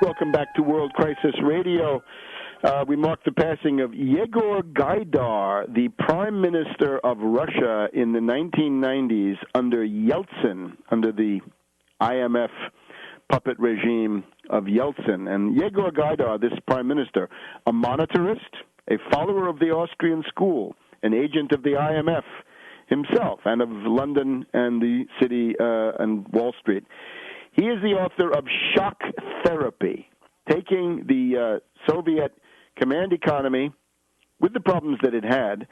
Welcome back to World Crisis Radio. We mark the passing of Yegor Gaidar, the Prime Minister of Russia in the 1990s under Yeltsin, under the IMF puppet regime of Yeltsin. And Yegor Gaidar, this Prime Minister, a monetarist, a follower of the Austrian school, an agent of the IMF himself and of London and the city and Wall Street. He is the author of Shock Therapy, taking the Soviet command economy with the problems that it had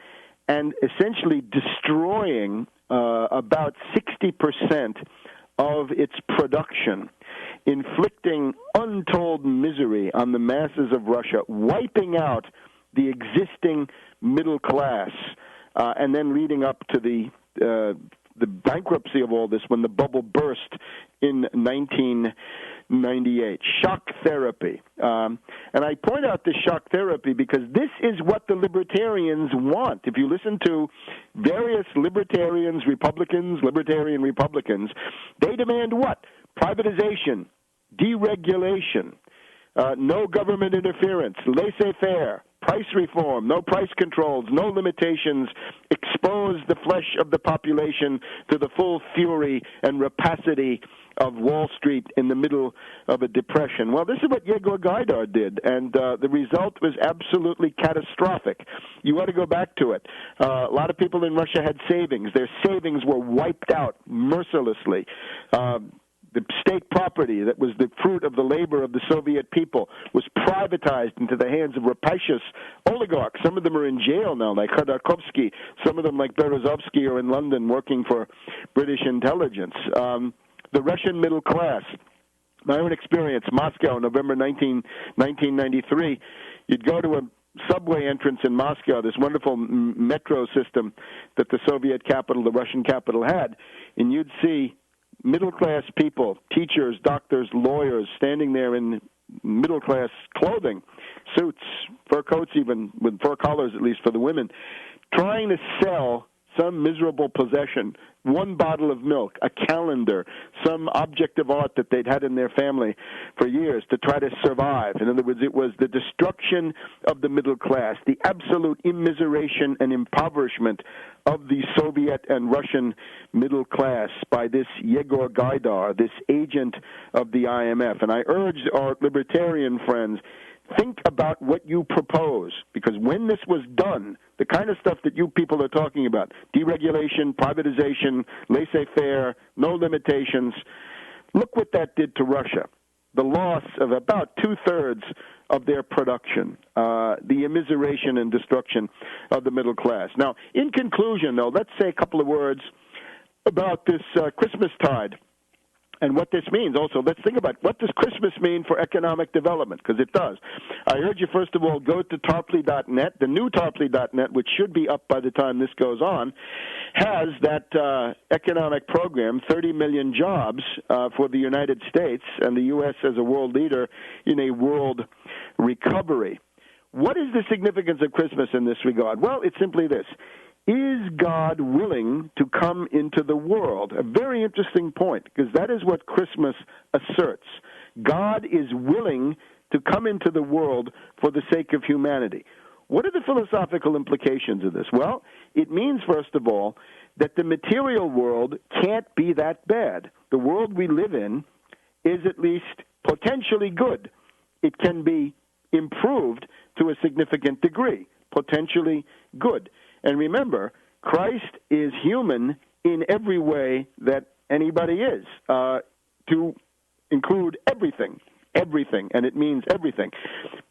and essentially destroying about 60% of its production, inflicting untold misery on the masses of Russia, wiping out the existing middle class, and then leading up to the bankruptcy of all this when the bubble burst in 1998. Shock therapy. And I point out this shock therapy because this is what the libertarians want. If you listen to various libertarian Republicans, they demand what? Privatization, deregulation, no government interference, laissez-faire, price reform, no price controls, no limitations, expose the flesh of the population to the full fury and rapacity of Wall Street in the middle of a depression. Well, this is what Yegor Gaidar did, and the result was absolutely catastrophic. You ought to go back to it. A lot of people in Russia had savings. Their savings were wiped out mercilessly. The state property that was the fruit of the labor of the Soviet people was privatized into the hands of rapacious oligarchs. Some of them are in jail now, like Khodorkovsky. Some of them, like Berezovsky, are in London working for British intelligence. The Russian middle class. My own experience, Moscow, November 1993. You'd go to a subway entrance in Moscow, this wonderful metro system that the Soviet capital, the Russian capital, had, and you'd see middle-class people, teachers, doctors, lawyers, standing there in middle-class clothing, suits, fur coats even, with fur collars at least for the women, trying to sell some miserable possession, one bottle of milk, a calendar, some object of art that they'd had in their family for years to try to survive. In other words, it was the destruction of the middle class, the absolute immiseration and impoverishment of the Soviet and Russian middle class by this Yegor Gaidar, this agent of the IMF. And I urge our libertarian friends, think about what you propose, because when this was done, the kind of stuff that you people are talking about, deregulation, privatization, laissez-faire, no limitations, look what that did to Russia. The loss of about two-thirds of their production, the immiseration and destruction of the middle class. Now, in conclusion, though, let's say a couple of words about this Christmastide and what this means. Also, let's think about what does Christmas mean for economic development, because it does. I urge you, first of all, go to Tarpley.net. The new Tarpley.net, which should be up by the time this goes on, has that economic program, 30 million jobs for the United States and the U.S. as a world leader in a world recovery. What is the significance of Christmas in this regard? Well, it's simply this. Is God willing to come into the world? A very interesting point, because that is what Christmas asserts. God is willing to come into the world for the sake of humanity. What are the philosophical implications of this? Well, it means, first of all, that the material world can't be that bad. The world we live in is at least potentially good. It can be improved to a significant degree, potentially good. And remember, Christ is human in every way that anybody is, to include everything, and it means everything.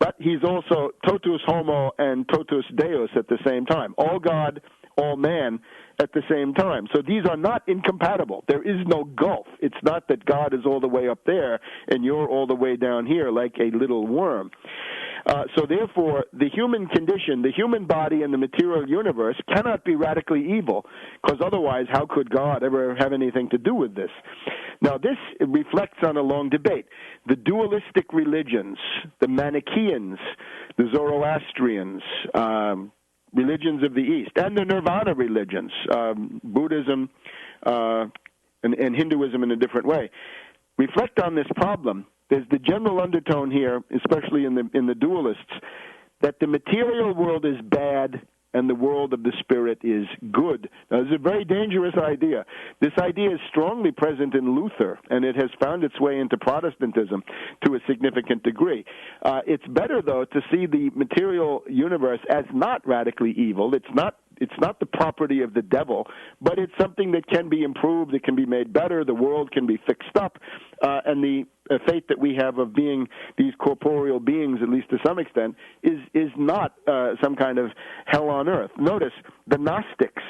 But he's also totus homo and totus deus at the same time, all God, all man at the same time. So these are not incompatible. There is no gulf. It's not that God is all the way up there and you're all the way down here like a little worm. So therefore, the human condition, the human body and the material universe cannot be radically evil, because otherwise how could God ever have anything to do with this? Now, this reflects on a long debate. The dualistic religions, the Manichaeans, the Zoroastrians, religions of the East, and the Nirvana religions, Buddhism and Hinduism in a different way, reflect on this problem there's the general undertone here, especially in the dualists, that the material world is bad and the world of the spirit is good. Now, this is a very dangerous idea. This idea is strongly present in Luther, and it has found its way into Protestantism to a significant degree. It's better, though, to see the material universe as not radically evil. It's not the property of the devil, but it's something that can be improved, it can be made better, the world can be fixed up, and the faith that we have of being these corporeal beings, at least to some extent, is not some kind of hell on earth. Notice the Gnostics.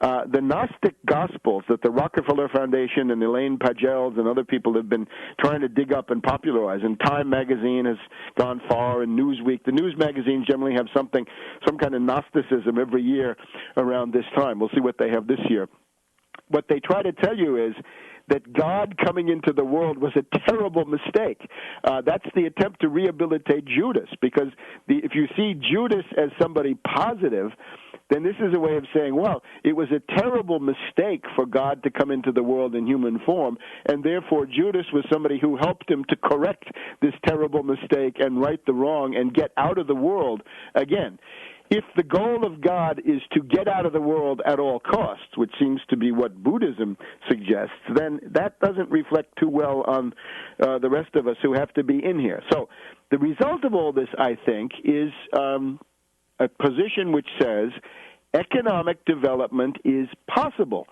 The Gnostic Gospels that the Rockefeller Foundation and Elaine Pagels and other people have been trying to dig up and popularize, and Time magazine has gone far, and Newsweek. The news magazines generally have some kind of Gnosticism every year around this time. We'll see what they have this year. What they try to tell you is that God coming into the world was a terrible mistake. That's the attempt to rehabilitate Judas, because if you see Judas as somebody positive, then this is a way of saying, well, it was a terrible mistake for God to come into the world in human form, and therefore Judas was somebody who helped him to correct this terrible mistake and right the wrong and get out of the world again. If the goal of God is to get out of the world at all costs, which seems to be what Buddhism suggests, then that doesn't reflect too well on the rest of us who have to be in here. So the result of all this, I think, is a position which says economic development is possible.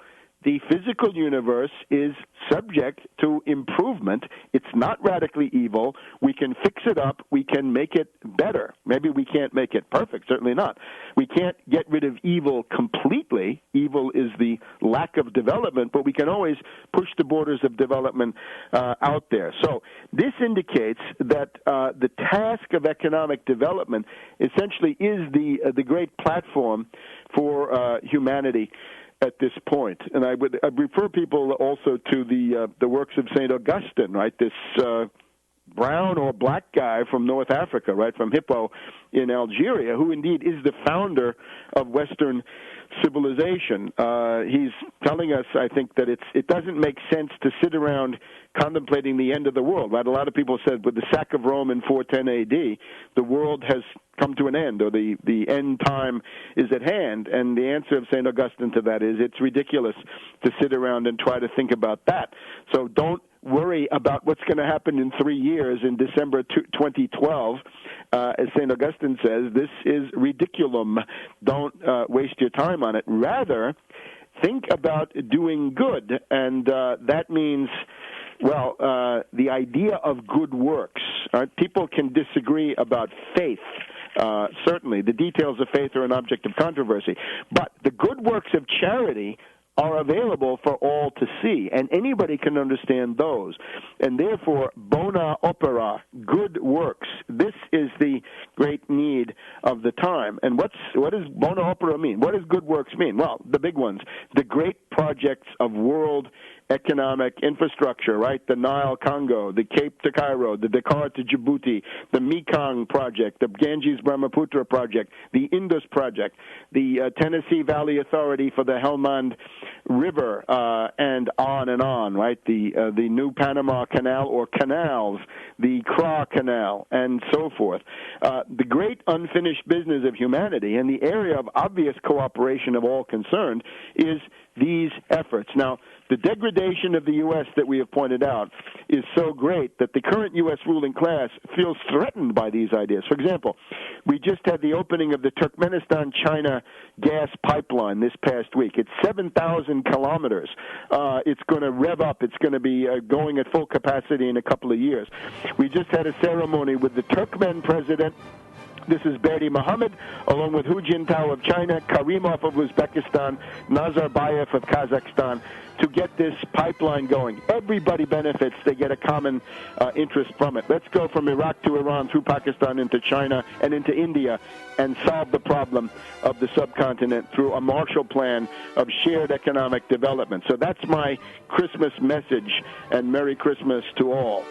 The physical universe is subject to improvement. It's not radically evil. We can fix it up. We can make it better. Maybe we can't make it perfect, certainly not. We can't get rid of evil completely. Evil is the lack of development, but we can always push the borders of development out there. So this indicates that the task of economic development essentially is the great platform for humanity at this point. And I'd refer people also to the works of St. Augustine, right? This brown or black guy from North Africa, right, from Hippo in Algeria, who indeed is the founder of Western civilization. He's telling us, I think, that it doesn't make sense to sit around contemplating the end of the world, right? A lot of people said with the sack of Rome in 410 AD, the world has come to an end, or the end time is at hand. And the answer of St. Augustine to that is it's ridiculous to sit around and try to think about that. So don't worry about what's going to happen in 3 years in December 2012. As St. Augustine says, this is ridiculum. Don't waste your time on it. Rather, think about doing good, and that means, well, the idea of good works. Right? People can disagree about faith. Certainly, the details of faith are an object of controversy. But the good works of charity are available for all to see, and anybody can understand those. And therefore, bona opera, good works, this is the great need of the time. And what does bona opera mean? What does good works mean? Well, the big ones, the great projects of world economic infrastructure, right? The Nile-Congo, the Cape to Cairo, the Dakar to Djibouti, the Mekong project, the Ganges-Brahmaputra project, the Indus project, the Tennessee Valley Authority for the Helmand River, and on, right? The new Panama Canal or canals, the Kra Canal, and so forth. The great unfinished business of humanity and the area of obvious cooperation of all concerned is these efforts. Now, the degradation of the U.S. that we have pointed out is so great that the current U.S. ruling class feels threatened by these ideas. For example, we just had the opening of the Turkmenistan-China gas pipeline this past week. It's 7,000 kilometers. It's going to rev up. It's going to be going at full capacity in a couple of years. We just had a ceremony with the Turkmen president. This is Berdi Mohammed, along with Hu Jintao of China, Karimov of Uzbekistan, Nazarbayev of Kazakhstan, to get this pipeline going. Everybody benefits. They get a common interest from it. Let's go from Iraq to Iran, through Pakistan, into China, and into India, and solve the problem of the subcontinent through a Marshall Plan of shared economic development. So that's my Christmas message, and Merry Christmas to all.